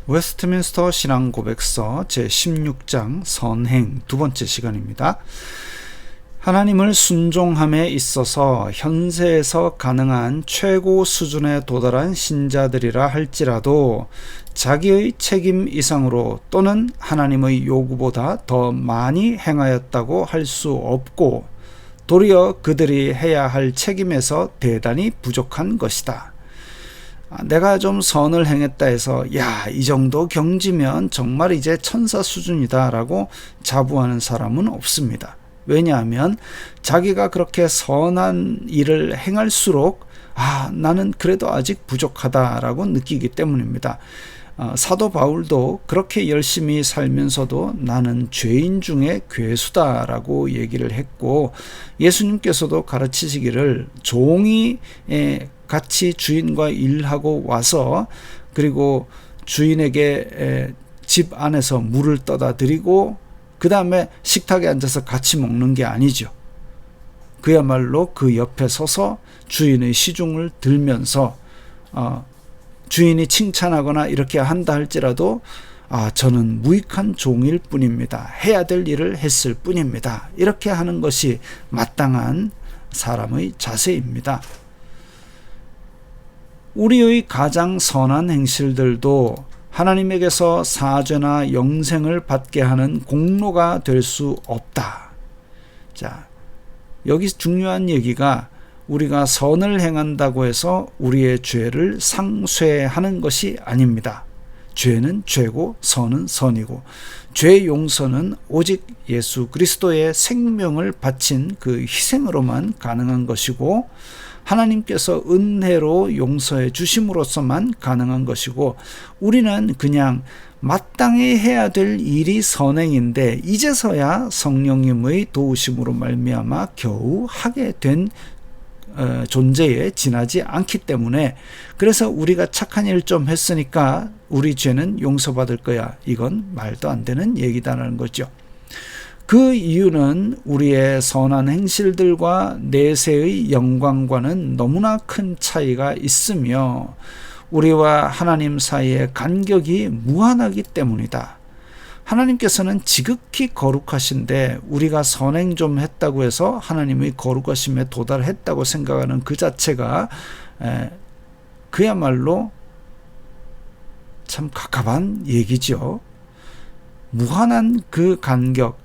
웨스트민스터 신앙고백서 제16장 선행 두 번째 시간입니다. 하나님을 순종함에 있어서 현세에서 가능한 최고 수준에 도달한 신자들이라 할지라도 자기의 책임 이상으로 또는 하나님의 요구보다 더 많이 행하였다고 할 수 없고 도리어 그들이 해야 할 책임에서 대단히 부족한 것이다. 내가 좀 선을 행했다 해서 이 정도 경지면 정말 이제 천사 수준이다 라고 자부하는 사람은 없습니다. 왜냐하면 자기가 그렇게 선한 일을 행할수록 나는 그래도 아직 부족하다라고 느끼기 때문입니다. 사도 바울도 그렇게 열심히 살면서도 나는 죄인 중에 괴수다라고 얘기를 했고, 예수님께서도 가르치시기를 종이 같이 주인과 일하고 와서 그리고 주인에게 집 안에서 물을 떠다 드리고 그 다음에 식탁에 앉아서 같이 먹는 게 아니죠. 그야말로 그 옆에 서서 주인의 시중을 들면서 주인이 칭찬하거나 이렇게 한다 할지라도 저는 무익한 종일 뿐입니다. 해야 될 일을 했을 뿐입니다. 이렇게 하는 것이 마땅한 사람의 자세입니다. 우리의 가장 선한 행실들도 하나님에게서 사죄나 영생을 받게 하는 공로가 될 수 없다. 자, 여기 중요한 얘기가 우리가 선을 행한다고 해서 우리의 죄를 상쇄하는 것이 아닙니다. 죄는 죄고 선은 선이고, 죄 용서는 오직 예수 그리스도의 생명을 바친 그 희생으로만 가능한 것이고, 하나님께서 은혜로 용서해 주심으로써만 가능한 것이고, 우리는 그냥 마땅히 해야 될 일이 선행인데 이제서야 성령님의 도우심으로 말미암아 겨우 하게 된 존재에 지나지 않기 때문에, 그래서 우리가 착한 일 좀 했으니까 우리 죄는 용서받을 거야, 이건 말도 안 되는 얘기다라는 거죠. 그 이유는 우리의 선한 행실들과 내세의 영광과는 너무나 큰 차이가 있으며 우리와 하나님 사이의 간격이 무한하기 때문이다. 하나님께서는 지극히 거룩하신데 우리가 선행 좀 했다고 해서 하나님의 거룩하심에 도달했다고 생각하는 그 자체가 그야말로 참 갑갑한 얘기죠. 무한한 그 간격,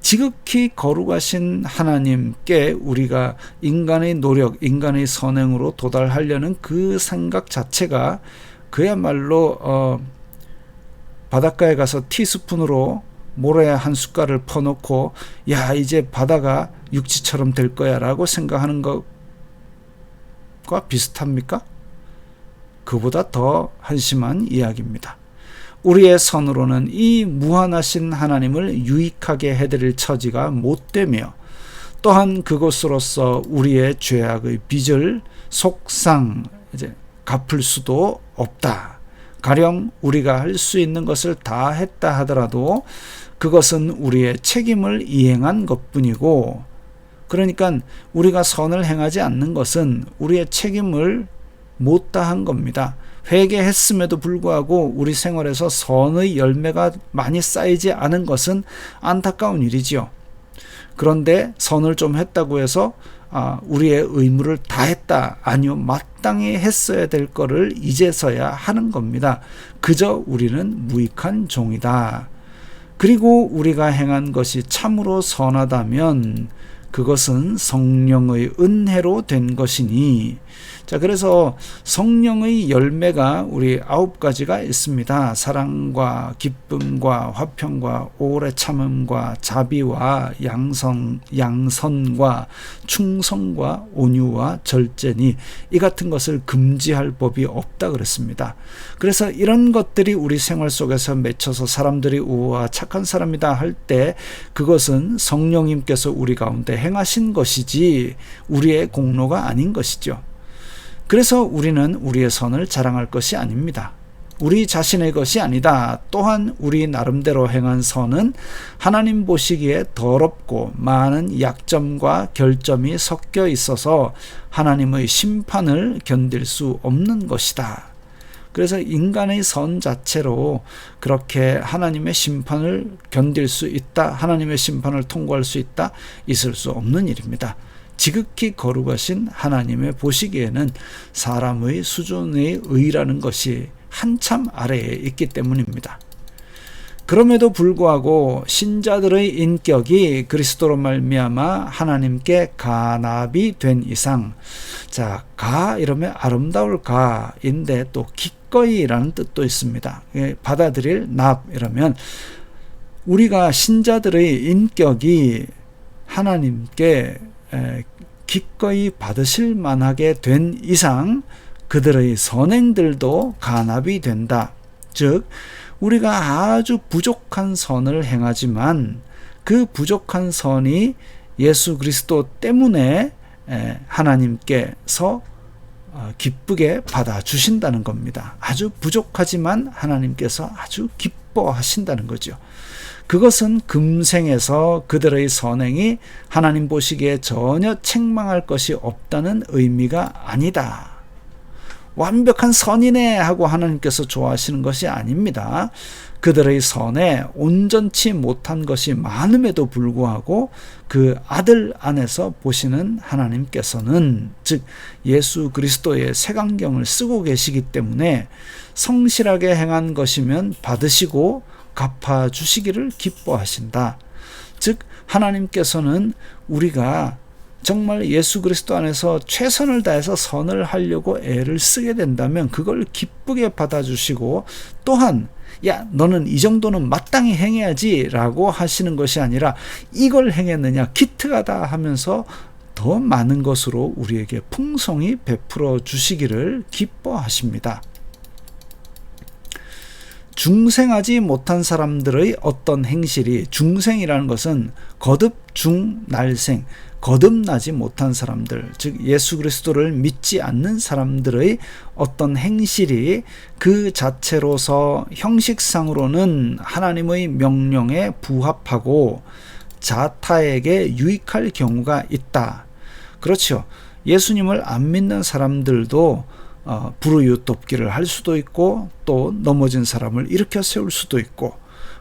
지극히 거룩하신 하나님께 우리가 인간의 노력, 인간의 선행으로 도달하려는 그 생각 자체가 그야말로 바닷가에 가서 티스푼으로 모래 한 숟갈을 퍼놓고 이제 바다가 육지처럼 될 거야 라고 생각하는 것과 비슷합니까? 그보다 더 한심한 이야기입니다. 우리의 선으로는 이 무한하신 하나님을 유익하게 해드릴 처지가 못되며, 또한 그것으로서 우리의 죄악의 빚을 속상 갚을 수도 없다. 가령 우리가 할 수 있는 것을 다 했다 하더라도 그것은 우리의 책임을 이행한 것뿐이고, 그러니까 우리가 선을 행하지 않는 것은 우리의 책임을 못 다한 겁니다. 회개했음에도 불구하고 우리 생활에서 선의 열매가 많이 쌓이지 않은 것은 안타까운 일이지요. 그런데 선을 좀 했다고 해서 우리의 의무를 다 했다, 아니요, 마땅히 했어야 될 거를 이제서야 하는 겁니다. 그저 우리는 무익한 종이다. 그리고 우리가 행한 것이 참으로 선하다면 그것은 성령의 은혜로 된 것이니, 자, 그래서 성령의 열매가 우리 9가지가 있습니다. 사랑과 기쁨과 화평과 오래 참음과 자비와 양선과 충성과 온유와 절제니 이 같은 것을 금지할 법이 없다 그랬습니다. 그래서 이런 것들이 우리 생활 속에서 맺혀서 사람들이 우와 착한 사람이다 할 때 그것은 성령님께서 우리 가운데 행하신 것이지 우리의 공로가 아닌 것이죠. 그래서 우리는 우리의 선을 자랑할 것이 아닙니다. 우리 자신의 것이 아니다. 또한 우리 나름대로 행한 선은 하나님 보시기에 더럽고 많은 약점과 결점이 섞여 있어서 하나님의 심판을 견딜 수 없는 것이다. 그래서 인간의 선 자체로 그렇게 하나님의 심판을 견딜 수 있다, 하나님의 심판을 통과할 수 있다, 있을 수 없는 일입니다. 지극히 거룩하신 하나님의 보시기에는 사람의 수준의 의라는 것이 한참 아래에 있기 때문입니다. 그럼에도 불구하고 신자들의 인격이 그리스도로 말미암아 하나님께 간합이 된 이상, 자, 가 이러면 아름다울 가인데 또 기꺼이라는 뜻도 있습니다. 받아들일 납 이러면 우리가 신자들의 인격이 하나님께 기꺼이 받으실 만하게 된 이상 그들의 선행들도 간합이 된다. 즉 우리가 아주 부족한 선을 행하지만 그 부족한 선이 예수 그리스도 때문에 하나님께서 기쁘게 받아주신다는 겁니다. 아주 부족하지만 하나님께서 아주 기뻐하신다는 거죠. 그것은 금생에서 그들의 선행이 하나님 보시기에 전혀 책망할 것이 없다는 의미가 아니다. 완벽한 선이네 하고 하나님께서 좋아하시는 것이 아닙니다. 그들의 선에 온전치 못한 것이 많음에도 불구하고 그 아들 안에서 보시는 하나님께서는, 즉 예수 그리스도의 색안경을 쓰고 계시기 때문에 성실하게 행한 것이면 받으시고 갚아주시기를 기뻐하신다. 즉 하나님께서는 우리가 정말 예수 그리스도 안에서 최선을 다해서 선을 하려고 애를 쓰게 된다면 그걸 기쁘게 받아주시고, 또한 야 너는 이 정도는 마땅히 행해야지 라고 하시는 것이 아니라 이걸 행했느냐 기특하다 하면서 더 많은 것으로 우리에게 풍성히 베풀어 주시기를 기뻐하십니다. 중생하지 못한 사람들의 어떤 행실이, 중생이라는 것은 거듭 중날생, 거듭나지 못한 사람들, 즉 예수 그리스도를 믿지 않는 사람들의 어떤 행실이 그 자체로서 형식상으로는 하나님의 명령에 부합하고 자타에게 유익할 경우가 있다. 그렇죠. 예수님을 안 믿는 사람들도 불우이웃 돕기를 할 수도 있고 또 넘어진 사람을 일으켜 세울 수도 있고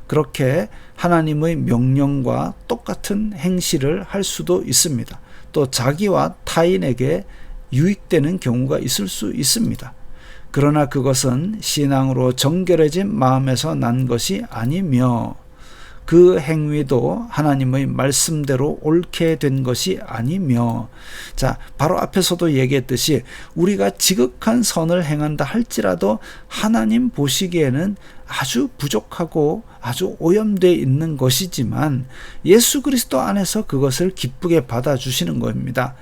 그렇게 하나님의 명령과 똑같은 행실을 할 수도 있습니다. 또 자기와 타인에게 유익되는 경우가 있을 수 있습니다. 그러나 그것은 신앙으로 정결해진 마음에서 난 것이 아니며 그 행위도 하나님의 말씀대로 옳게 된 것이 아니며, 자, 바로 앞에서도 얘기했듯이 우리가 지극한 선을 행한다 할지라도 하나님 보시기에는 아주 부족하고 아주 오염되어 있는 것이지만 예수 그리스도 안에서 그것을 기쁘게 받아주시는 겁니다.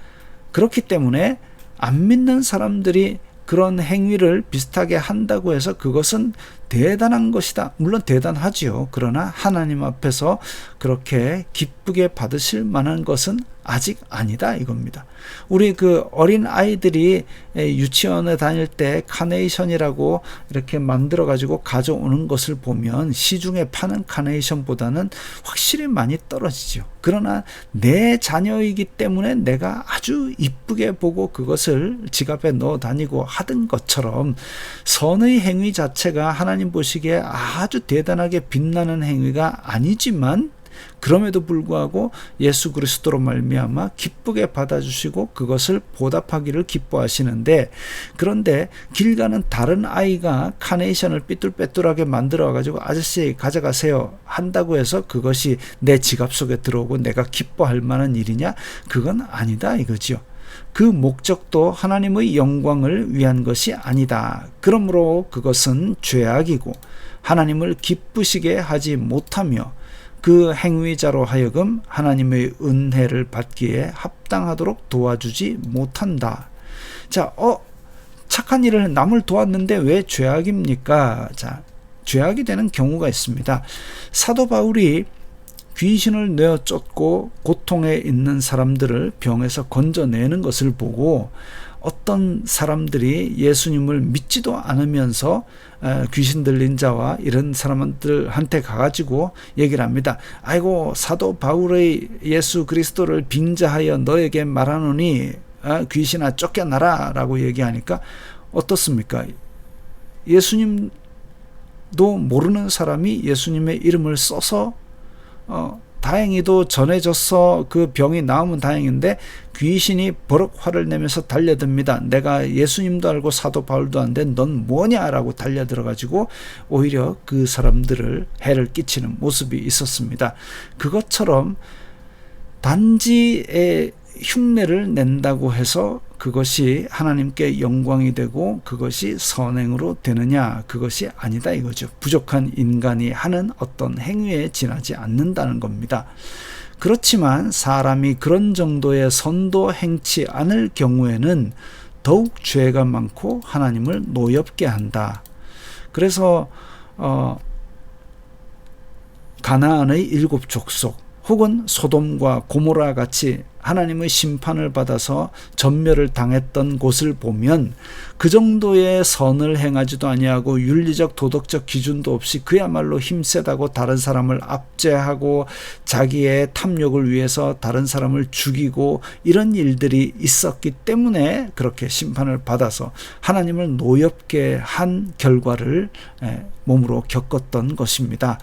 그렇기 때문에 안 믿는 사람들이 그런 행위를 비슷하게 한다고 해서 그것은 대단한 것이다. 물론 대단하지요. 그러나 하나님 앞에서 그렇게 기쁘게 받으실 만한 것은 아직 아니다 이겁니다. 우리 그 어린 아이들이 유치원에 다닐 때 카네이션이라고 이렇게 만들어 가지고 가져오는 것을 보면 시중에 파는 카네이션보다는 확실히 많이 떨어지죠. 그러나 내 자녀이기 때문에 내가 아주 이쁘게 보고 그것을 지갑에 넣어 다니고 하던 것처럼 선의 행위 자체가 하나님 보시기에 아주 대단하게 빛나는 행위가 아니지만 그럼에도 불구하고 예수 그리스도로 말미암아 기쁘게 받아주시고 그것을 보답하기를 기뻐하시는데, 그런데 길 가는 다른 아이가 카네이션을 삐뚤빼뚤하게 만들어 가지고 아저씨 가져가세요 한다고 해서 그것이 내 지갑 속에 들어오고 내가 기뻐할 만한 일이냐? 그건 아니다 이거죠. 그 목적도 하나님의 영광을 위한 것이 아니다. 그러므로 그것은 죄악이고 하나님을 기쁘시게 하지 못하며 그 행위자로 하여금 하나님의 은혜를 받기에 합당하도록 도와주지 못한다. 자, 착한 일을 남을 도왔는데 왜 죄악입니까? 자, 죄악이 되는 경우가 있습니다. 사도 바울이 귀신을 내어 쫓고 고통에 있는 사람들을 병에서 건져내는 것을 보고 어떤 사람들이 예수님을 믿지도 않으면서 귀신 들린 자와 이런 사람들한테 가가지고 얘기를 합니다. 아이고, 사도 바울의 예수 그리스도를 빙자하여 너에게 말하노니 귀신아 쫓겨나라 라고 얘기하니까 어떻습니까? 예수님도 모르는 사람이 예수님의 이름을 써서 다행히도 전해져서 그 병이 나으면 다행인데 귀신이 버럭 화를 내면서 달려듭니다. 내가 예수님도 알고 사도 바울도 아는데 넌 뭐냐라고 달려들어가지고 오히려 그 사람들을 해를 끼치는 모습이 있었습니다. 그것처럼 단지 흉내를 낸다고 해서 그것이 하나님께 영광이 되고 그것이 선행으로 되느냐, 그것이 아니다 이거죠. 부족한 인간이 하는 어떤 행위에 지나지 않는다는 겁니다. 그렇지만 사람이 그런 정도의 선도 행치 않을 경우에는 더욱 죄가 많고 하나님을 노엽게 한다. 그래서 가나안의 7 족속 혹은 소돔과 고모라 같이 하나님의 심판을 받아서 전멸을 당했던 곳을 보면 그 정도의 선을 행하지도 아니하고 윤리적 도덕적 기준도 없이 그야말로 힘세다고 다른 사람을 압제하고 자기의 탐욕을 위해서 다른 사람을 죽이고 이런 일들이 있었기 때문에 그렇게 심판을 받아서 하나님을 노엽게 한 결과를 몸으로 겪었던 것입니다.